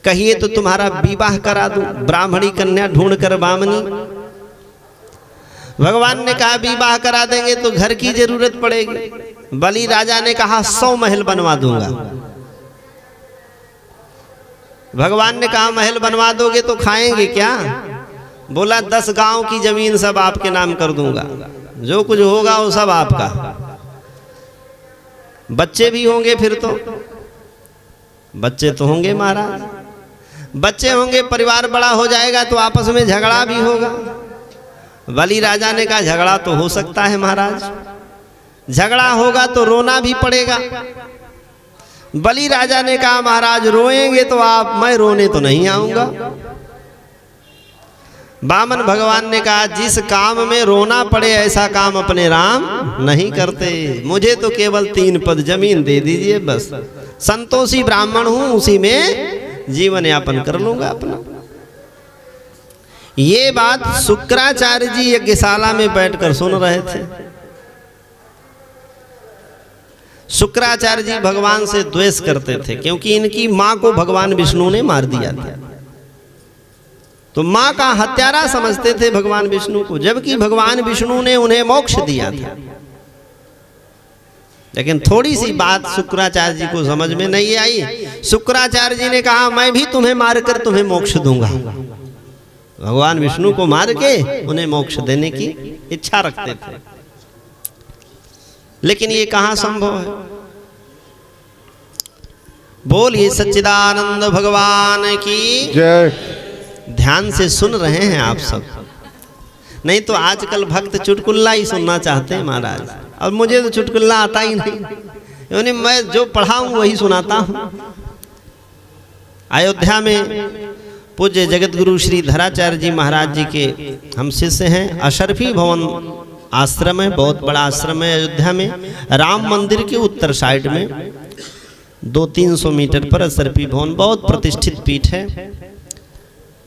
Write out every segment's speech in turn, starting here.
कहिए तो तुम्हारा विवाह करा दूं, ब्राह्मणी कन्या ढूंढ कर बामनी। भगवान ने कहा विवाह करा देंगे तो घर की जरूरत पड़ेगी। बलि राजा ने कहा 100 महल बनवा दूंगा। भगवान ने कहा महल बनवा दोगे तो खाएंगे क्या? बोला 10 गांव की जमीन सब आपके नाम कर दूंगा, जो कुछ होगा वो सब आपका। बच्चे भी होंगे, फिर तो बच्चे तो होंगे महाराज, बच्चे होंगे, परिवार बड़ा हो जाएगा तो आपस में झगड़ा भी होगा। बलि राजा ने कहा झगड़ा तो हो सकता है महाराज, झगड़ा होगा तो रोना भी पड़ेगा। बलि राजा ने कहा महाराज रोएंगे तो आप, मैं रोने तो नहीं आऊंगा। वामन भगवान ने कहा जिस काम में रोना पड़े ऐसा काम अपने राम नहीं करते। मुझे तो केवल 3 पद जमीन दे दीजिए, बस संतोषी ब्राह्मण हूं, उसी में जीवन यापन कर लूंगा अपना। ये बात शुक्राचार्य जी यज्ञशाला में बैठकर सुन रहे थे। शुक्राचार्य जी भगवान से द्वेष करते थे क्योंकि इनकी मां को भगवान विष्णु ने मार दिया था, तो मां का हत्यारा समझते थे भगवान विष्णु को, जबकि भगवान विष्णु ने उन्हें मोक्ष दिया था। लेकिन थोड़ी सी बात शुक्राचार्य जी को समझ में नहीं आई। शुक्राचार्य जी ने कहा मैं भी तुम्हें मारकर तुम्हें मोक्ष दूंगा। भगवान विष्णु को मार के उन्हें मोक्ष देने की इच्छा रखते थे, लेकिन ये कहां संभव है। बोलिए सच्चिदानंद भगवान की जय। ध्यान से सुन रहे हैं आप सब, नहीं तो आजकल भक्त चुटकुल्ला ही सुनना चाहते हैं महाराज। और मुझे तो चुटकुल्ला आता ही नहीं, यानी मैं जो पढ़ाऊं वही सुनाता हूं। अयोध्या में पूज्य जगत गुरु श्री धराचार्य जी महाराज जी के हम शिष्य हैं। अशरफी भवन आश्रम है, बहुत बड़ा आश्रम है अयोध्या में, राम मंदिर के उत्तर साइड में 200-300 मीटर पर अशरफी भवन, बहुत प्रतिष्ठित पीठ है।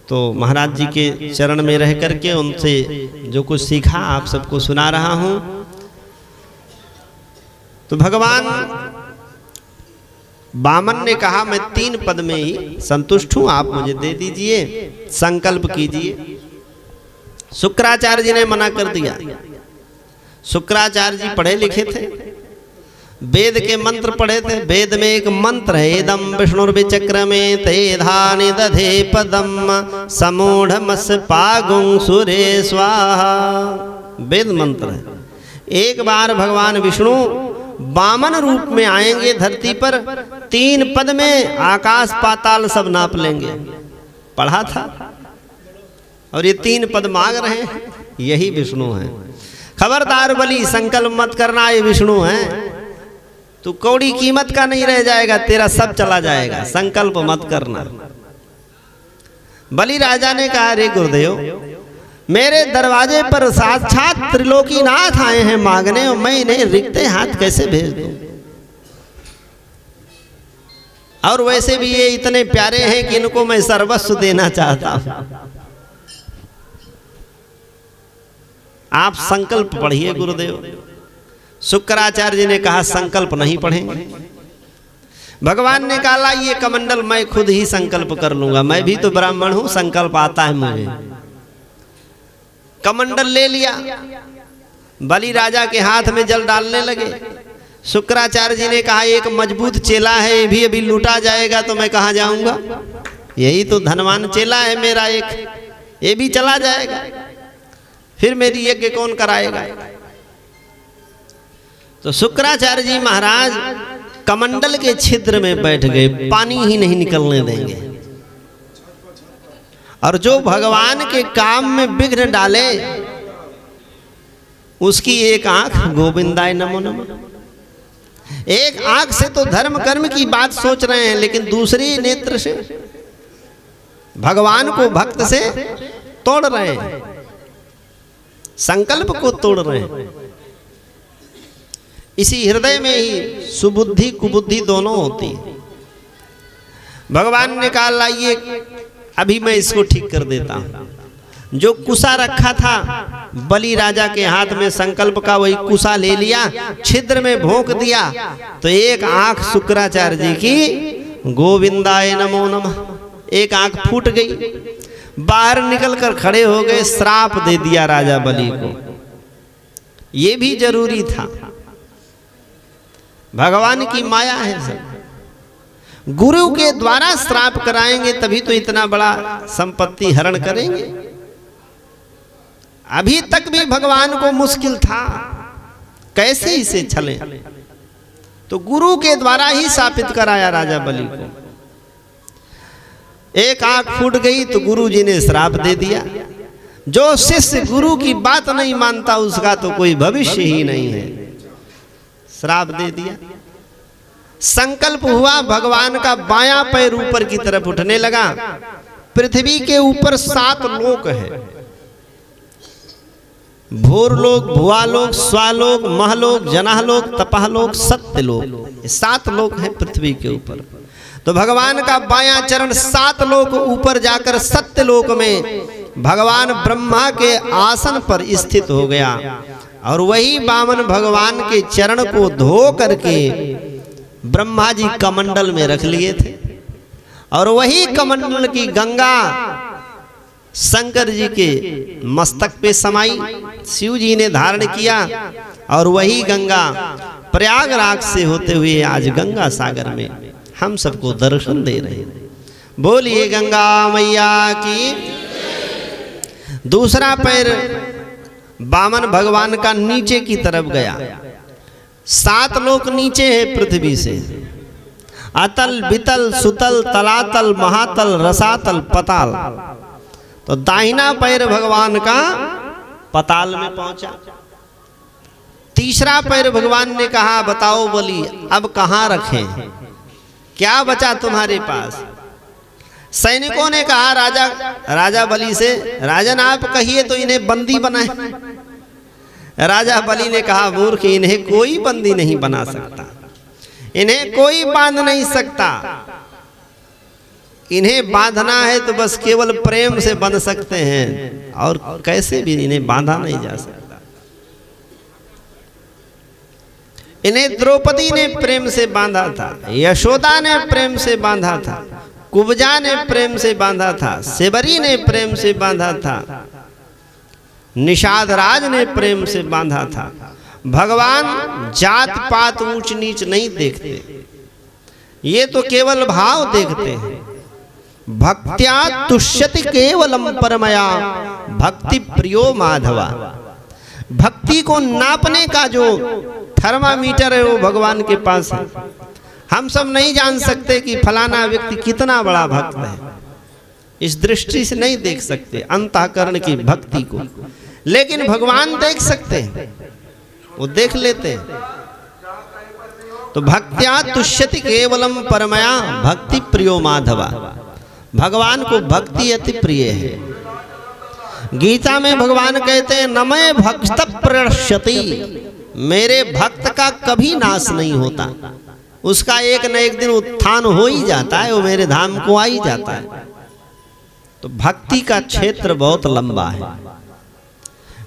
तो महाराज जी के चरण में रह करके उनसे जो कुछ सीखा आप सबको सुना रहा हूं। तो भगवान वामन ने कहा मैं 3 पद में ही संतुष्ट हूं, आप मुझे दे दीजिए, संकल्प कीजिए। शुक्राचार्य जी ने मना कर दिया। शुक्राचार्य जी पढ़े लिखे थे, वेद के मंत्र पढ़े थे। वेद में एक मंत्र है, एदम विष्णुर्विचक्रमे ते धानि दधे पदम समूढ़मस पागुं सुरे स्वाहा। वेद मंत्र है। एक बार भगवान विष्णु वामन रूप में आएंगे धरती पर, 3 पद में आकाश पाताल सब नाप लेंगे, पढ़ा था। और ये 3 पद मांग रहे हैं, यही विष्णु है। खबरदार बलि, संकल्प मत करना, ये विष्णु है। तू कौड़ी कीमत का नहीं रह जाएगा, तेरा सब चला जाएगा, संकल्प मत करना। बलि राजा ने कहा अरे गुरुदेव, मेरे दरवाजे पर साक्षात त्रिलोकीनाथ आए हैं मांगने, और मैं इन्हें रिक्ते हाथ कैसे भेज दूं? और वैसे भी ये इतने प्यारे हैं कि इनको मैं सर्वस्व देना चाहता हूं। आप संकल्प पढ़िए गुरुदेव। शुक्राचार्य जी ने कहा संकल्प नहीं पढ़ेंगे। भगवान ने कहा ये कमंडल मैं खुद ही संकल्प कर लूंगा, मैं भी तो ब्राह्मण हूं, संकल्प आता है मुझे। कमंडल ले लिया, बलि राजा के हाथ में जल डालने लगे। शुक्राचार्य जी ने कहा एक मजबूत चेला है, ये भी अभी लूटा जाएगा तो मैं कहां जाऊंगा, यही तो धनवान चेला है मेरा एक, ये भी चला जाएगा, फिर मेरी यज्ञ कौन कराएगा। तो शुक्राचार्य जी महाराज कमंडल के छिद्र में बैठ गए, पानी ही नहीं निकलने देंगे। और जो भगवान के काम में विघ्न डाले उसकी एक आंख गोविंदाय नमो नमः। एक आंख से तो धर्म कर्म की बात सोच रहे हैं, लेकिन दूसरी नेत्र से भगवान को भक्त से तोड़ रहे हैं, संकल्प को तोड़ रहे हैं। इसी हृदय में ही सुबुद्धि कुबुद्धि दोनों होती है। भगवान ने कहा लाइए अभी मैं इसको ठीक कर देता हूं। जो कुसा रखा था बलि राजा के हाथ में संकल्प का, वही कुसा ले लिया, छिद्र में भोंक दिया, तो एक आंख शुक्राचार्य जी की गोविंदाय नमो नमः। एक आंख फूट गई, बाहर निकलकर खड़े हो गए, श्राप दे दिया राजा बलि को। ये भी जरूरी था, भगवान की माया है सब। गुरु के द्वारा श्राप कराएंगे तभी तो इतना बड़ा संपत्ति हरण करेंगे। अभी तक भी भगवान को मुश्किल था, कैसे इसे छले, तो गुरु के द्वारा ही स्थापित कराया राजा बलि को। एक आंख फूट गई तो गुरु जी ने श्राप दे दिया। जो शिष्य गुरु की बात नहीं मानता उसका तो कोई भविष्य ही नहीं है, श्राप दे दिया। संकल्प हुआ, भगवान का बायां पैर ऊपर की तरफ उठने लगा। पृथ्वी के ऊपर 7 लोक है, भूरलोक, भुआलोक, स्वालोक, महलोक, जनालोक, तपालोक, सत्यलोक, 7 लोक हैं पृथ्वी के ऊपर। तो भगवान का बायां चरण 7 लोक ऊपर जाकर सत्यलोक में भगवान ब्रह्मा के आसन पर स्थित हो गया। और वही वामन भगवान के चरण को धो करके ब्रह्मा जी कमंडल में रख लिए थे। और वही कमंडल की गंगा शंकर जी के मस्तक पे समाई, शिव जी ने धारण किया। और वही गंगा प्रयागराज से होते हुए आज गंगा सागर में हम सबको दर्शन दे रहे हैं। बोलिए गंगा मैया की। दूसरा पैर वामन भगवान का नीचे की तरफ गया। 7 लोक नीचे है पृथ्वी से, अतल, बितल, सुतल, तलातल, महातल, रसातल, पताल। तो दाहिना पैर भगवान का पताल में पहुंचा। तीसरा पैर भगवान ने कहा, बताओ बलि अब कहां रखें, क्या बचा तुम्हारे पास। सैनिकों ने कहा राजा बलि से, राजन आप कहिए तो इन्हें बंदी बनाए। राजा बलि ने कहा, मूर्ख, इन्हें कोई बंदी नहीं बना सकता, इन्हें कोई बांध नहीं सकता। इन्हें बांधना है तो बस केवल प्रेम से बंध सकते हैं, और कैसे भी इन्हें बांधा नहीं जा सकता। इन्हें द्रौपदी ने प्रेम से बांधा था, यशोदा ने प्रेम से बांधा था, कुब्जा ने प्रेम से बांधा था, सेबरी ने प्रेम से बांधा था, निषाद राज ने प्रेम से बांधा था। भगवान जात पात ऊंच नीच नहीं देखते, ये तो केवल भाव देखते हैं। भक्त्या तुष्यति केवलम परमया भक्ति प्रियो माधवा। भक्ति को नापने का जो थर्मामीटर है वो भगवान के पास है। हम सब नहीं जान सकते कि फलाना व्यक्ति कितना बड़ा भक्त है, इस दृष्टि से नहीं देख सकते अंतःकरण की भक्ति को, लेकिन भगवान देख सकते हैं, वो देख लेते हैं। तो भक्त्या तुष्यति केवलम परमया भक्ति प्रियो माधवा। भगवान को भक्ति अति प्रिय है। गीता में भगवान कहते हैं, न मैं भक्त प्रणश्यति, मेरे भक्त का कभी नाश नहीं होता, उसका एक न एक दिन उत्थान हो ही जाता है, वो मेरे धाम को आ ही जाता है। तो भक्ति का क्षेत्र बहुत लंबा है।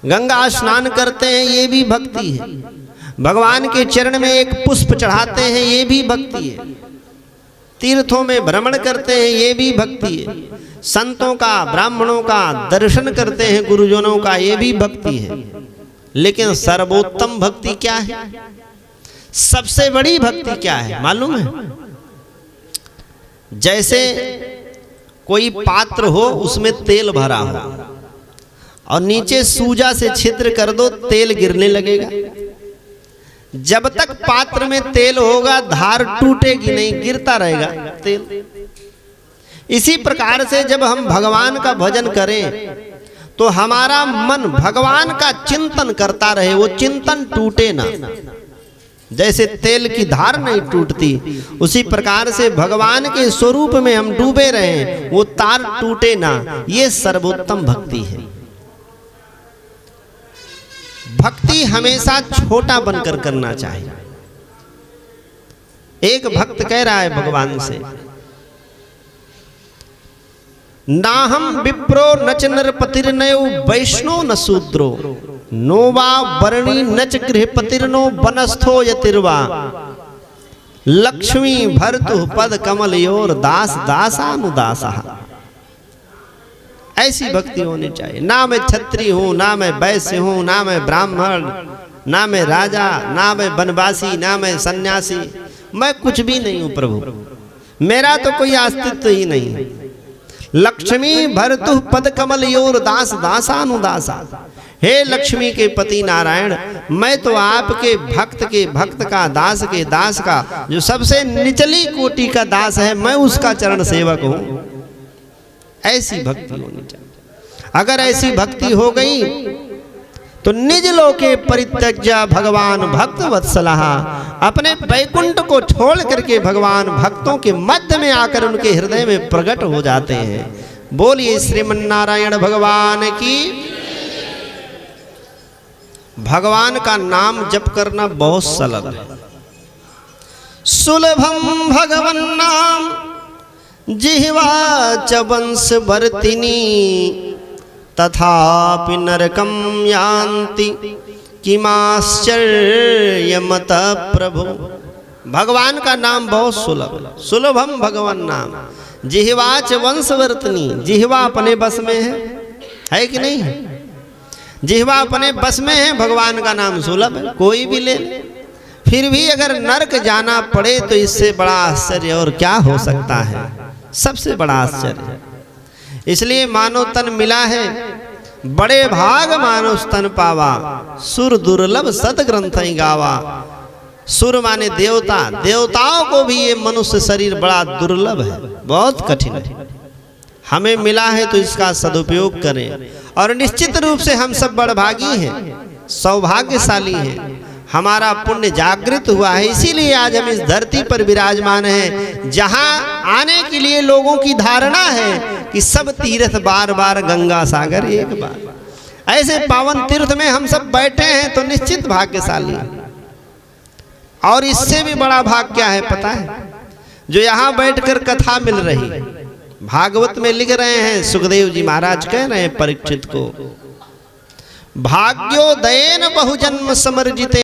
गंगा स्नान करते हैं, ये भी भक्ति है। भगवान के चरण में एक पुष्प चढ़ाते हैं, ये भी भक्ति है। तीर्थों में भ्रमण करते हैं, ये भी भक्ति है। संतों का, ब्राह्मणों का दर्शन करते हैं, गुरुजनों का, ये भी भक्ति है। लेकिन सर्वोत्तम भक्ति क्या है, सबसे बड़ी भक्ति क्या है मालूम है? जैसे कोई पात्र हो, उसमें तेल भरा हो और नीचे सूजा से छिद्र कर दो, तेल गिरने लगेगा। जब तक पात्र में तेल होगा धार टूटेगी नहीं, गिरता रहेगा तेल। इसी प्रकार से जब हम भगवान का भजन करें तो हमारा मन भगवान का चिंतन करता रहे, वो चिंतन टूटे ना। जैसे तेल की धार नहीं टूटती, उसी प्रकार से भगवान के स्वरूप में हम डूबे रहे, वो तार टूटे ना। ये सर्वोत्तम भक्ति है। भक्ति हमेशा छोटा बनकर करना चाहिए। एक भक्त कह रहा है भगवान से, नाहम विप्रो नच नरपतिर्नयो वैष्णो न शूद्रो नो वा वर्णी नच गृहपतिर्नो बनस्थो यतिर्वा। लक्ष्मी भरतु पद कमल योर दास दासानुदासा। ऐसी भक्ति होनी चाहिए। ना मैं क्षत्रिय हूं, ना मैं वैश्य हूं, ना मैं ब्राह्मण, ना मैं राजा, ना मैं वनवासी, ना मैं सन्यासी, मैं कुछ भी नहीं हूं प्रभु, मेरा तो कोई अस्तित्व ही नहीं। लक्ष्मी भरतु पद कमल योर दास दासानुदासा। हे लक्ष्मी के पति नारायण, मैं तो आपके भक्त का दास के दास का जो सबसे निचली कोटि का दास है, मैं उसका चरण सेवक हूं। ऐसी भक्ति होनी चाहिए। अगर ऐसी भक्ति हो गई तो निज लोके परित्यज्य भगवान भक्त वत्सलः, अपने वैकुंठ को छोड़ करके भगवान भक्तों के मध्य में आकर उनके हृदय में प्रकट हो जाते हैं। बोलिए श्रीमन्नारायण भगवान की। भगवान का नाम जप करना बहुत सरल है। सुलभम भगवन नाम जिह्वा च वंश वर्तिनी, तथापि नरकम यान्ति किमाश्चर्यमत प्रभु। भगवान का नाम बहुत सुलभ है। सुलभम भगवान नाम जिह्वा च वंश वर्तिनी। जिह्वा अपने बस में है कि नहीं है? जिह्वा अपने बस में है, भगवान का नाम सुलभ है, कोई भी ले। फिर भी अगर नरक जाना पड़े तो इससे बड़ा आश्चर्य और क्या हो सकता है? सबसे बड़ा आश्चर्य। इसलिए मानव तन मिला है, बड़े भाग मानव तन पावा, सुर दुर्लभ सत ग्रंथ गावा। सुर माने देवता, देवताओं को भी ये मनुष्य शरीर बड़ा दुर्लभ है, बहुत कठिन है। हमें मिला है तो इसका सदुपयोग करें। और निश्चित रूप से हम सब बड़भागी हैं, सौभाग्यशाली हैं। हमारा पुण्य जागृत हुआ है, इसीलिए आज हम इस धरती पर विराजमान हैं, जहां आने के लिए लोगों की धारणा है कि सब तीर्थ बार बार, गंगा सागर एक बार। ऐसे पावन तीर्थ में हम सब बैठे हैं तो निश्चित भाग्यशाली। और इससे भी बड़ा भाग क्या है पता है? जो यहाँ बैठकर कथा मिल रही। भागवत में लिख रहे हैं, सुखदेव जी महाराज कह रहे हैं परीक्षित को, भाग्योदयेन बहुजन्म समर्जिते